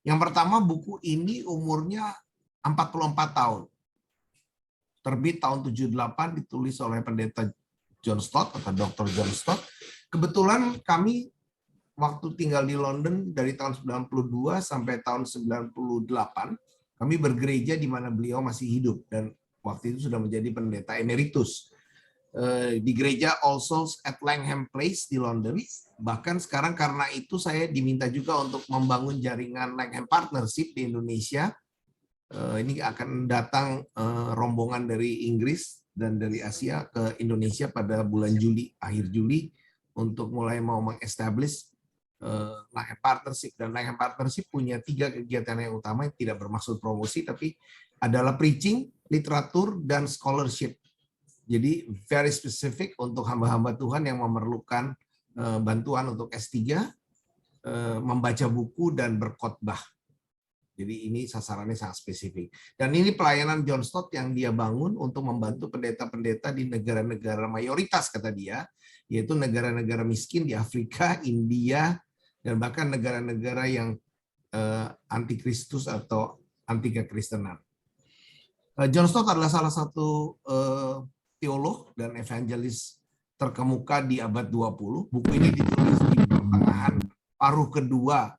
Yang pertama, buku ini umurnya 44 tahun. Terbit tahun 78, ditulis oleh pendeta John Stott atau Dr. John Stott. Kebetulan kami waktu tinggal di London dari tahun 92 sampai tahun 98, kami bergereja di mana beliau masih hidup dan waktu itu sudah menjadi pendeta emeritus di gereja All Souls at Langham Place di London. Bahkan sekarang karena itu saya diminta juga untuk membangun jaringan Langham Partnership di Indonesia. Ini akan datang rombongan dari Inggris dan dari Asia ke Indonesia pada bulan Juli, akhir Juli, untuk mulai mau mengestablish Langham Partnership. Dan Langham Partnership punya 3 kegiatan yang utama yang tidak bermaksud promosi, tapi adalah preaching, literatur, dan scholarship. Jadi very specific untuk hamba-hamba Tuhan yang memerlukan bantuan untuk S3, membaca buku, dan berkhotbah. Jadi ini sasarannya sangat spesifik. Dan ini pelayanan John Stott yang dia bangun untuk membantu pendeta-pendeta di negara-negara mayoritas, kata dia, yaitu negara-negara miskin di Afrika, India, dan bahkan negara-negara yang anti-Kristus atau anti-kekristenan. John Stott adalah salah satu teolog dan evangelis terkemuka di abad 20. Buku ini ditulis di pertengahan paruh kedua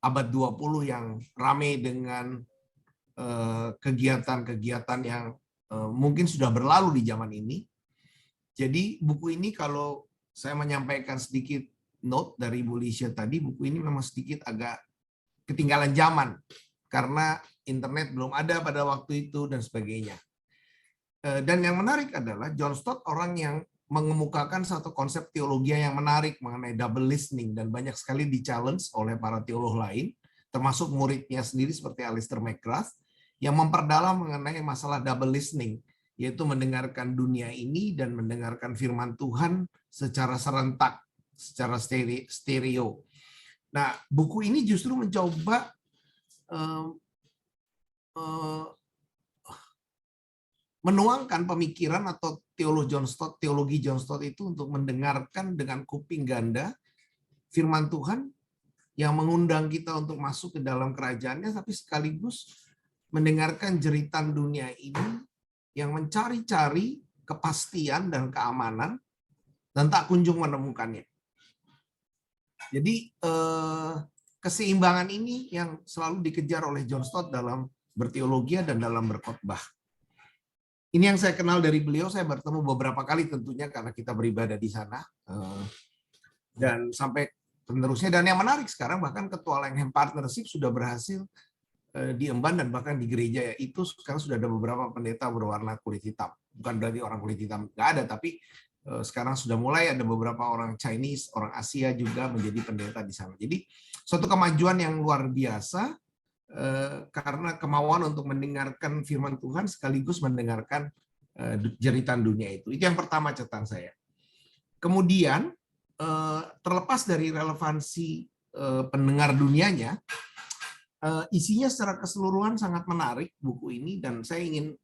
abad 20 yang ramai dengan kegiatan-kegiatan yang mungkin sudah berlalu di zaman ini. Jadi buku ini, kalau saya menyampaikan sedikit note dari Bu Lisha tadi, buku ini memang sedikit agak ketinggalan zaman karena internet belum ada pada waktu itu dan sebagainya. Dan yang menarik adalah John Stott orang yang mengemukakan satu konsep teologi yang menarik mengenai double listening, dan banyak sekali di-challenge oleh para teolog lain, termasuk muridnya sendiri seperti Alistair McGrath, yang memperdalam mengenai masalah double listening, yaitu mendengarkan dunia ini dan mendengarkan firman Tuhan secara serentak, secara stereo. Nah, buku ini justru mencoba menuangkan pemikiran atau teologi John Stott itu untuk mendengarkan dengan kuping ganda firman Tuhan yang mengundang kita untuk masuk ke dalam kerajaannya, tapi sekaligus mendengarkan jeritan dunia ini yang mencari-cari kepastian dan keamanan dan tak kunjung menemukannya. Jadi keseimbangan ini yang selalu dikejar oleh John Stott dalam berteologi dan dalam berkhotbah. Ini yang saya kenal dari beliau. Saya bertemu beberapa kali tentunya karena kita beribadah di sana. Dan sampai penerusnya. Dan yang menarik sekarang bahkan Ketua Langham Partnership sudah berhasil diemban, dan bahkan di gereja itu sekarang sudah ada beberapa pendeta berwarna kulit hitam. Bukan berarti orang kulit hitam nggak ada, tapi sekarang sudah mulai ada beberapa orang Chinese, orang Asia juga menjadi pendeta di sana. Jadi suatu kemajuan yang luar biasa, karena kemauan untuk mendengarkan firman Tuhan sekaligus mendengarkan jeritan dunia itu. Itu yang pertama catatan saya. Kemudian terlepas dari relevansi pendengar dunianya, isinya secara keseluruhan sangat menarik buku ini, dan saya ingin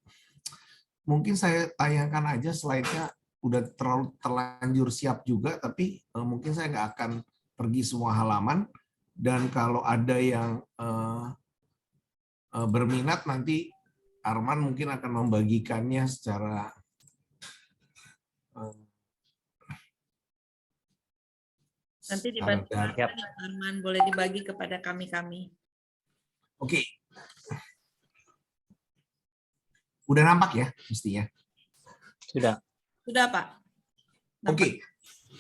mungkin saya tayangkan aja slide-nya, udah terlanjur siap juga, tapi mungkin saya nggak akan pergi semua halaman, dan kalau ada yang berminat nanti Arman mungkin akan membagikannya secara nanti dibantu Arman, boleh dibagi kepada kami. Oke. Udah nampak ya mestinya? Sudah Pak. Oke.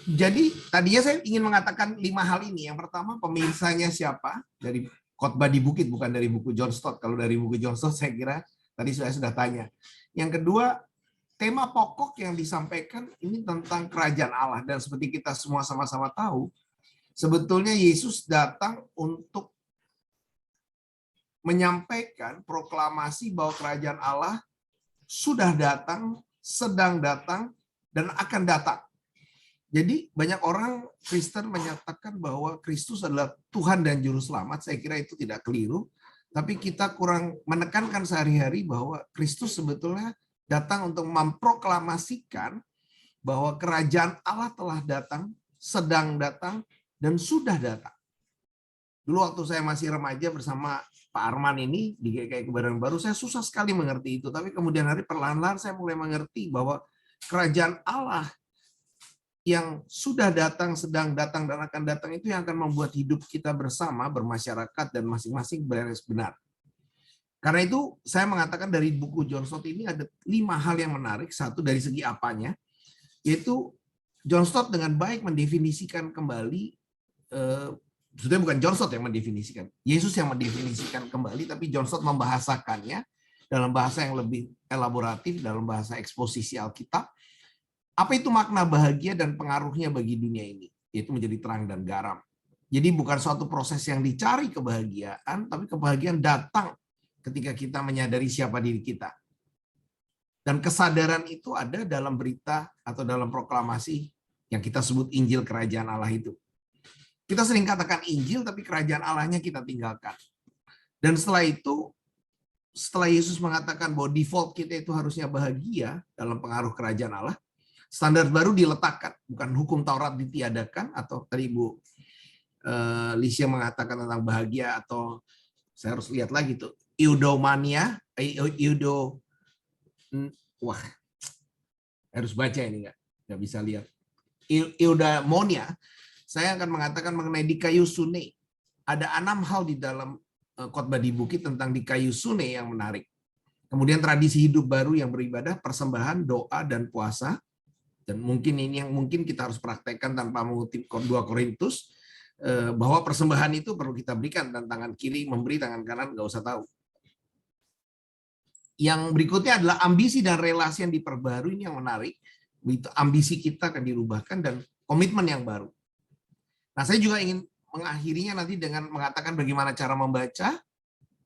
Jadi tadinya saya ingin mengatakan 5 hal ini. Yang pertama, pemirsanya siapa? Dari Khotbah di Bukit, bukan dari buku John Stott. Kalau dari buku John Stott saya kira tadi saya sudah tanya. Yang kedua, tema pokok yang disampaikan ini tentang kerajaan Allah, dan seperti kita semua sama-sama tahu, sebetulnya Yesus datang untuk menyampaikan proklamasi bahwa kerajaan Allah sudah datang, sedang datang, dan akan datang. Jadi banyak orang Kristen menyatakan bahwa Kristus adalah Tuhan dan Juru Selamat. Saya kira itu tidak keliru. Tapi kita kurang menekankan sehari-hari bahwa Kristus sebetulnya datang untuk memproklamasikan bahwa kerajaan Allah telah datang, sedang datang, dan sudah datang. Dulu waktu saya masih remaja bersama Pak Arman ini di GKI Kebayoran Baru, saya susah sekali mengerti itu. Tapi kemudian hari perlahan-lahan saya mulai mengerti bahwa kerajaan Allah yang sudah datang, sedang datang, dan akan datang itu yang akan membuat hidup kita bersama, bermasyarakat, dan masing-masing beres benar. Karena itu saya mengatakan dari buku John Stott ini ada 5 hal yang menarik. Satu dari segi apanya, yaitu John Stott dengan baik mendefinisikan kembali, sebetulnya bukan John Stott yang mendefinisikan, Yesus yang mendefinisikan kembali, tapi John Stott membahasakannya dalam bahasa yang lebih elaboratif, dalam bahasa eksposisi Alkitab. Apa itu makna bahagia dan pengaruhnya bagi dunia ini? Yaitu menjadi terang dan garam. Jadi bukan suatu proses yang dicari kebahagiaan, tapi kebahagiaan datang ketika kita menyadari siapa diri kita. Dan kesadaran itu ada dalam berita atau dalam proklamasi yang kita sebut Injil Kerajaan Allah itu. Kita sering katakan Injil, tapi kerajaan Allahnya kita tinggalkan. Dan setelah itu, setelah Yesus mengatakan bahwa default kita itu harusnya bahagia dalam pengaruh kerajaan Allah, standar baru diletakkan. Bukan hukum Taurat ditiadakan, atau tadi Bu Lisha mengatakan tentang bahagia, atau saya harus lihat lagi tuh, eudaimonia, wah, harus baca ini nggak bisa lihat. Eudaimonia, saya akan mengatakan mengenai di kayu sune. Ada 6 hal di dalam khotbah di bukit tentang di kayu sune yang menarik. Kemudian tradisi hidup baru yang beribadah, persembahan, doa, dan puasa. Dan mungkin ini yang mungkin kita harus praktekkan tanpa mengutip 2 Korintus, bahwa persembahan itu perlu kita berikan, dan tangan kiri memberi, tangan kanan nggak usah tahu. Yang berikutnya adalah ambisi dan relasi yang diperbarui. Ini yang menarik. Ambisi kita akan dirubahkan dan komitmen yang baru. Nah, saya juga ingin mengakhirinya nanti dengan mengatakan bagaimana cara membaca,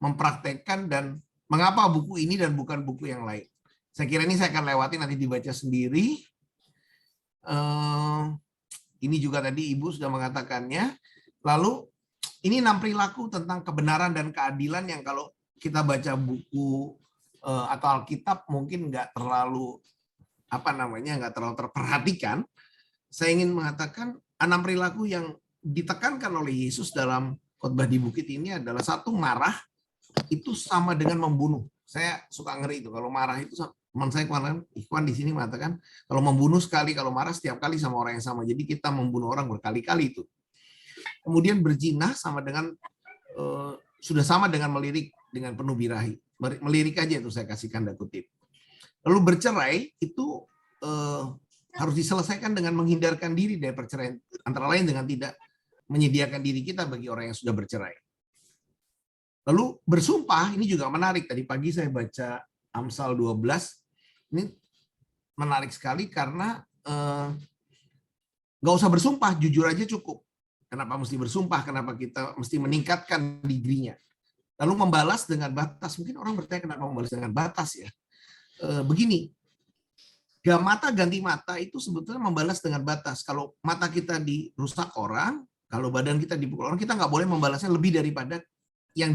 mempraktekkan, dan mengapa buku ini dan bukan buku yang lain. Saya kira ini saya akan lewati, nanti dibaca sendiri. Ini juga tadi Ibu sudah mengatakannya. Lalu, ini 6 perilaku tentang kebenaran dan keadilan yang kalau kita baca buku atau Alkitab mungkin nggak terlalu nggak terlalu terperhatikan. Saya ingin mengatakan 6 perilaku yang ditekankan oleh Yesus dalam khotbah di bukit ini adalah: 1, marah itu sama dengan membunuh. Saya suka ngeri itu kalau marah itu. Teman saya kemarin Ikhwan di sini mengatakan kalau membunuh sekali, kalau marah setiap kali sama orang yang sama. Jadi kita membunuh orang berkali-kali itu. Kemudian berzina sama dengan sudah sama dengan melirik dengan penuh birahi. Melirik aja itu saya kasih tanda kutip. Lalu bercerai itu harus diselesaikan dengan menghindarkan diri dari perceraian, antara lain dengan tidak menyediakan diri kita bagi orang yang sudah bercerai. Lalu bersumpah, ini juga menarik. Tadi pagi saya baca Amsal 12. Ini menarik sekali karena nggak usah bersumpah, jujur aja cukup. Kenapa mesti bersumpah? Kenapa kita mesti meningkatkan dirinya? Lalu membalas dengan batas. Mungkin orang bertanya kenapa membalas dengan batas ya. Begini, mata ganti mata itu sebetulnya membalas dengan batas. Kalau mata kita dirusak orang, kalau badan kita dipukul orang, kita nggak boleh membalasnya lebih daripada yang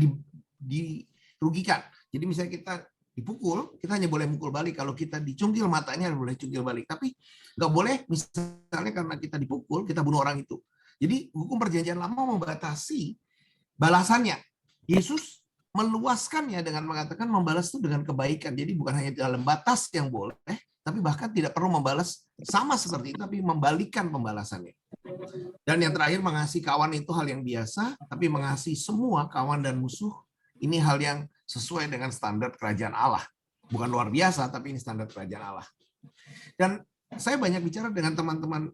dirugikan. Jadi misalnya kita dipukul, kita hanya boleh mukul balik. Kalau kita dicungkil matanya, boleh cungkil balik. Tapi nggak boleh misalnya karena kita dipukul, kita bunuh orang itu. Jadi hukum perjanjian lama membatasi balasannya. Yesus meluaskannya dengan mengatakan membalas itu dengan kebaikan. Jadi bukan hanya dalam batas yang boleh, tapi bahkan tidak perlu membalas sama seperti itu, tapi membalikkan pembalasannya. Dan yang terakhir, mengasihi kawan itu hal yang biasa, tapi mengasihi semua kawan dan musuh, ini hal yang sesuai dengan standar kerajaan Allah. Bukan luar biasa, tapi ini standar kerajaan Allah. Dan saya banyak bicara dengan teman-teman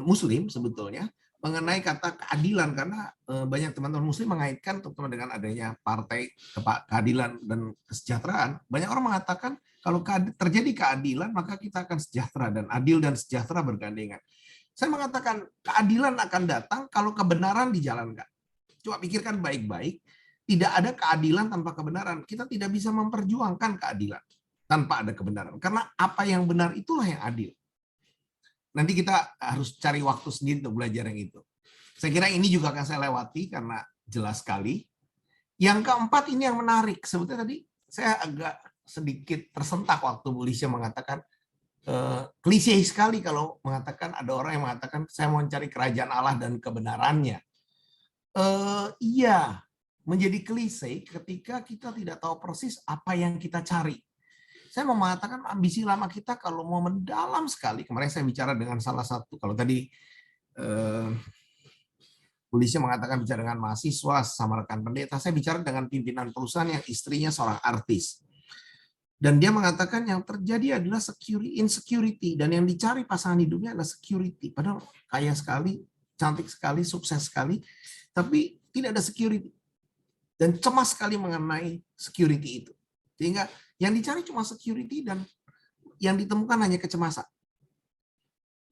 Muslim sebetulnya, mengenai kata keadilan, karena banyak teman-teman Muslim mengaitkan terutama dengan adanya partai keadilan dan kesejahteraan. Banyak orang mengatakan kalau terjadi keadilan maka kita akan sejahtera, dan adil dan sejahtera bergandengan. Saya mengatakan keadilan akan datang kalau kebenaran dijalankan. Coba pikirkan baik-baik, tidak ada keadilan tanpa kebenaran. Kita tidak bisa memperjuangkan keadilan tanpa ada kebenaran, karena apa yang benar itulah yang adil. Nanti kita harus cari waktu sendiri untuk belajar yang itu. Saya kira ini juga akan saya lewati karena jelas sekali. Yang keempat ini yang menarik. Sebetulnya tadi saya agak sedikit tersentak waktu Bu Lisha mengatakan, klise sekali kalau mengatakan ada orang yang mengatakan saya mau mencari kerajaan Allah dan kebenarannya. Iya, menjadi klise ketika kita tidak tahu persis apa yang kita cari. Saya mau mengatakan ambisi lama kita kalau mau mendalam sekali. Kemarin saya bicara dengan salah satu, kalau tadi polisi mengatakan bicara dengan mahasiswa sama rekan pendeta, saya bicara dengan pimpinan perusahaan yang istrinya seorang artis. Dan dia mengatakan yang terjadi adalah insecurity, dan yang dicari pasangan hidupnya adalah security. Padahal kaya sekali, cantik sekali, sukses sekali, tapi tidak ada security. Dan cemas sekali mengenai security itu. Sehingga yang dicari cuma security dan yang ditemukan hanya kecemasan.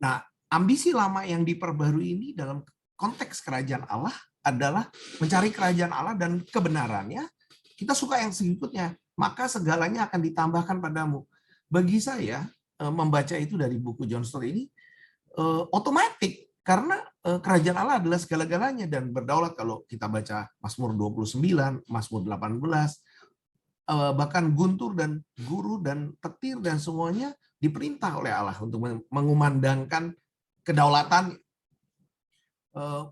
Nah, ambisi lama yang diperbarui ini dalam konteks kerajaan Allah adalah mencari kerajaan Allah dan kebenarannya. Kita suka yang berikutnya, maka segalanya akan ditambahkan padamu. Bagi saya, membaca itu dari buku John Stott ini, otomatis, karena kerajaan Allah adalah segala-galanya dan berdaulat. Kalau kita baca Mazmur 29, Mazmur 18, bahkan guntur dan guru dan petir dan semuanya diperintah oleh Allah untuk mengumandangkan kedaulatan.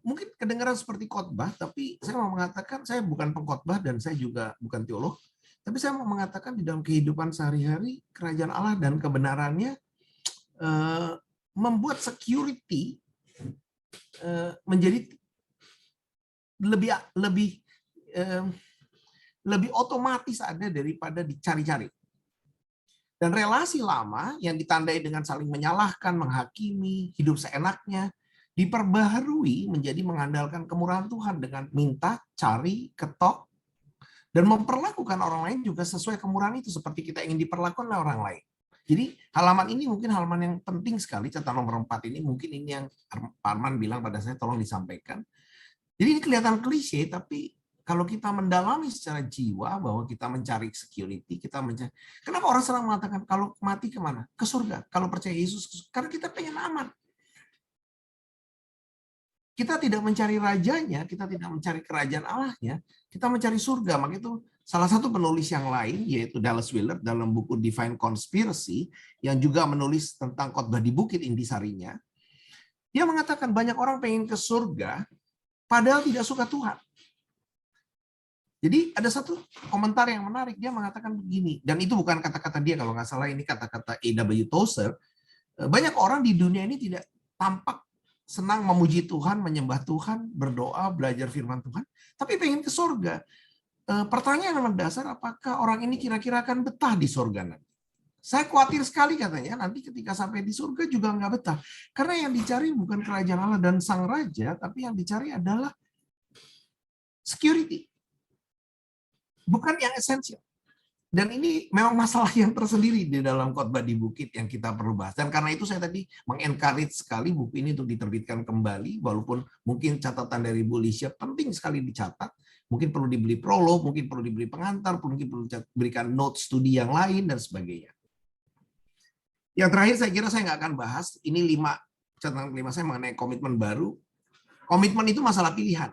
Mungkin kedengaran seperti khotbah, tapi saya mau mengatakan, saya bukan pengkhotbah dan saya juga bukan teolog, tapi saya mau mengatakan di dalam kehidupan sehari-hari, kerajaan Allah dan kebenarannya membuat security menjadi lebih otomatis ada daripada dicari-cari. Dan relasi lama yang ditandai dengan saling menyalahkan, menghakimi, hidup seenaknya, diperbaharui menjadi mengandalkan kemurahan Tuhan dengan minta, cari, ketok, dan memperlakukan orang lain juga sesuai kemurahan itu, seperti kita ingin diperlakukan oleh orang lain. Jadi halaman ini mungkin halaman yang penting sekali, catatan nomor 4 ini, mungkin ini yang Pak Arman bilang pada saya, tolong disampaikan. Jadi ini kelihatan klise, tapi kalau kita mendalami secara jiwa bahwa kita mencari security, kita mencari. Kenapa orang sering mengatakan kalau mati kemana? Ke surga. Kalau percaya Yesus, karena kita pengen aman. Kita tidak mencari rajanya, kita tidak mencari kerajaan Allahnya, kita mencari surga. Maka itu salah satu penulis yang lain, yaitu Dallas Willard dalam buku Divine Conspiracy, yang juga menulis tentang khotbah di Bukit Intisarinya, dia mengatakan banyak orang pengen ke surga, padahal tidak suka Tuhan. Jadi ada satu komentar yang menarik, dia mengatakan begini, dan itu bukan kata-kata dia, kalau nggak salah ini kata-kata A.W. Tozer. Banyak orang di dunia ini tidak tampak senang memuji Tuhan, menyembah Tuhan, berdoa, belajar firman Tuhan, tapi pengen ke surga. Pertanyaan yang mendasar, apakah orang ini kira-kira akan betah di surga nanti? Saya khawatir sekali katanya, nanti ketika sampai di surga juga nggak betah. Karena yang dicari bukan kerajaan Allah dan Sang Raja, tapi yang dicari adalah security. Bukan yang esensial. Dan ini memang masalah yang tersendiri di dalam khotbah di bukit yang kita perlu bahas. Dan karena itu saya tadi mengencourage sekali buku ini untuk diterbitkan kembali, walaupun mungkin catatan dari Bu Lisha penting sekali dicatat. Mungkin perlu dibeli prolog, mungkin perlu dibeli pengantar, mungkin perlu diberikan note studi yang lain, dan sebagainya. Yang terakhir saya kira saya nggak akan bahas, ini 5 catatan 5 saya mengenai komitmen baru. Komitmen itu masalah pilihan.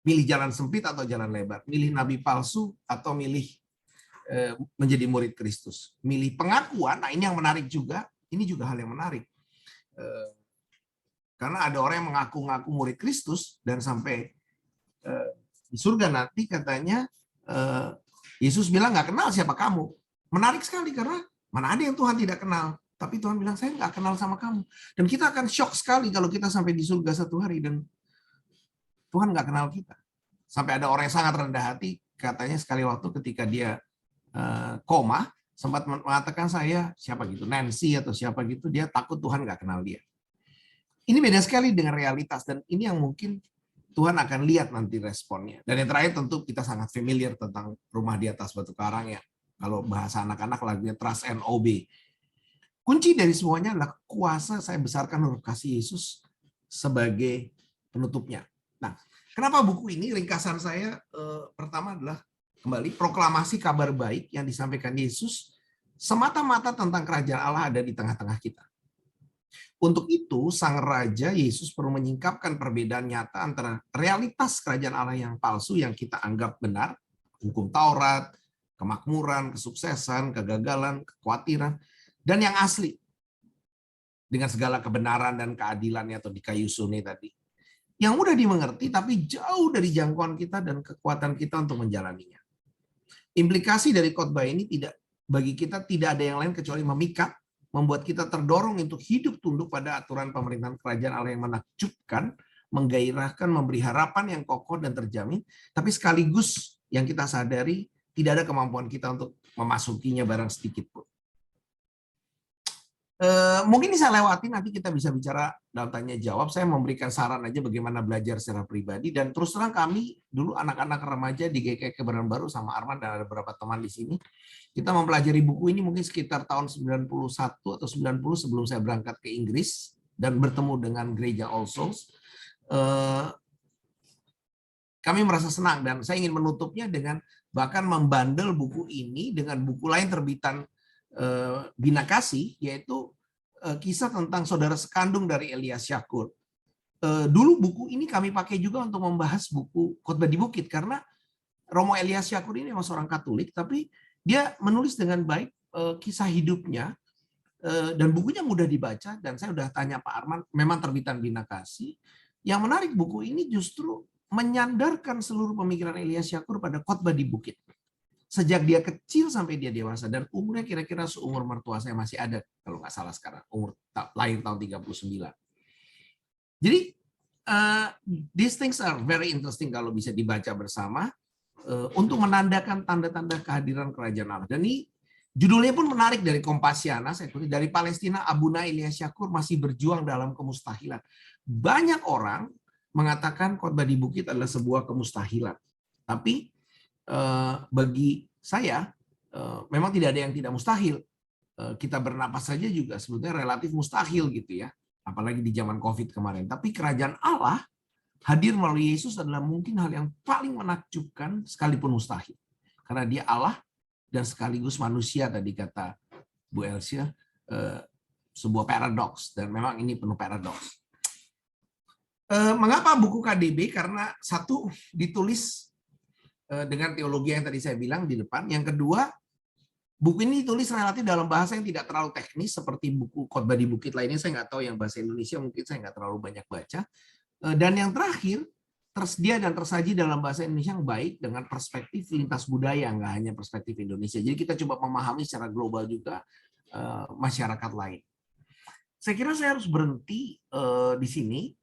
Milih jalan sempit atau jalan lebar, milih nabi palsu atau milih menjadi murid Kristus, milih pengakuan. Nah ini yang menarik juga, ini juga hal yang menarik, karena ada orang yang mengaku-ngaku murid Kristus dan sampai di surga nanti katanya Yesus bilang nggak kenal siapa kamu. Menarik sekali karena mana ada yang Tuhan tidak kenal, tapi Tuhan bilang saya nggak kenal sama kamu. Dan kita akan shock sekali kalau kita sampai di surga satu hari dan Tuhan nggak kenal kita. Sampai ada orang yang sangat rendah hati, katanya sekali waktu ketika dia koma, sempat mengatakan saya, siapa gitu, Nancy atau siapa gitu, dia takut Tuhan nggak kenal dia. Ini beda sekali dengan realitas, dan ini yang mungkin Tuhan akan lihat nanti responnya. Dan yang terakhir tentu kita sangat familiar tentang rumah di atas batu karang ya. Kalau bahasa anak-anak lagunya Trust and Obey. Kunci dari semuanya adalah kuasa saya besarkan huruf kasih Yesus sebagai penutupnya. Nah, kenapa buku ini? Ringkasan saya pertama adalah kembali proklamasi kabar baik yang disampaikan Yesus semata-mata tentang kerajaan Allah ada di tengah-tengah kita. Untuk itu, Sang Raja Yesus perlu menyingkapkan perbedaan nyata antara realitas kerajaan Allah yang palsu yang kita anggap benar, hukum Taurat, kemakmuran, kesuksesan, kegagalan, kekhawatiran, dan yang asli dengan segala kebenaran dan keadilannya atau dikayusune tadi. yang mudah dimengerti tapi jauh dari jangkauan kita dan kekuatan kita untuk menjalaninya. Implikasi dari khotbah ini bagi kita tidak ada yang lain kecuali memikat, membuat kita terdorong untuk hidup tunduk pada aturan pemerintahan kerajaan Allah yang menakjubkan, menggairahkan, memberi harapan yang kokoh dan terjamin, tapi sekaligus yang kita sadari tidak ada kemampuan kita untuk memasukinya barang sedikit pun. Mungkin ini saya lewati, nanti kita bisa bicara dalam tanya jawab. Saya memberikan saran aja bagaimana belajar secara pribadi, dan terus terang kami dulu anak-anak remaja di GKI Kebaran Baru sama Arman dan ada beberapa teman di sini, kita mempelajari buku ini mungkin sekitar tahun 91 atau 90 sebelum saya berangkat ke Inggris dan bertemu dengan gereja All Souls. Kami merasa senang dan saya ingin menutupnya dengan bahkan membandel buku ini dengan buku lain terbitan Bina Kasih, yaitu kisah tentang saudara sekandung dari Elias Syakur. Dulu buku ini kami pakai juga untuk membahas buku Khotbah di Bukit, karena Romo Elias Syakur ini memang seorang Katolik, tapi dia menulis dengan baik kisah hidupnya, dan bukunya mudah dibaca, dan saya sudah tanya Pak Arman, memang terbitan Bina Kasih. Yang menarik, buku ini justru menyandarkan seluruh pemikiran Elias Syakur pada Khotbah di Bukit. Sejak dia kecil sampai dia dewasa, dan umurnya kira-kira seumur mertua saya masih ada, kalau nggak salah sekarang, lahir tahun 39. Jadi, these things are very interesting kalau bisa dibaca bersama, untuk menandakan tanda-tanda kehadiran kerajaan Allah. Dan ini judulnya pun menarik dari Kompasiana, saya kutip, dari Palestina, Abuna Elias Syakur masih berjuang dalam kemustahilan. Banyak orang mengatakan khotbah di bukit adalah sebuah kemustahilan. Tapi bagi saya memang tidak ada yang tidak mustahil. Kita bernapas saja juga sebetulnya relatif mustahil gitu ya, apalagi di zaman COVID kemarin. Tapi kerajaan Allah hadir melalui Yesus adalah mungkin hal yang paling menakjubkan sekalipun mustahil, karena dia Allah dan sekaligus manusia, tadi kata Bu Elsia, sebuah paradoks, dan memang ini penuh paradoks. Mengapa buku KDB? Karena satu, ditulis dengan teologi yang tadi saya bilang di depan. Yang kedua, buku ini ditulis relatif dalam bahasa yang tidak terlalu teknis seperti buku Khotbah di Bukit lainnya. Saya nggak tahu yang bahasa Indonesia, mungkin saya nggak terlalu banyak baca. Dan yang terakhir, tersedia dan tersaji dalam bahasa Indonesia yang baik dengan perspektif lintas budaya, nggak hanya perspektif Indonesia. Jadi kita coba memahami secara global juga masyarakat lain. Saya kira saya harus berhenti di sini.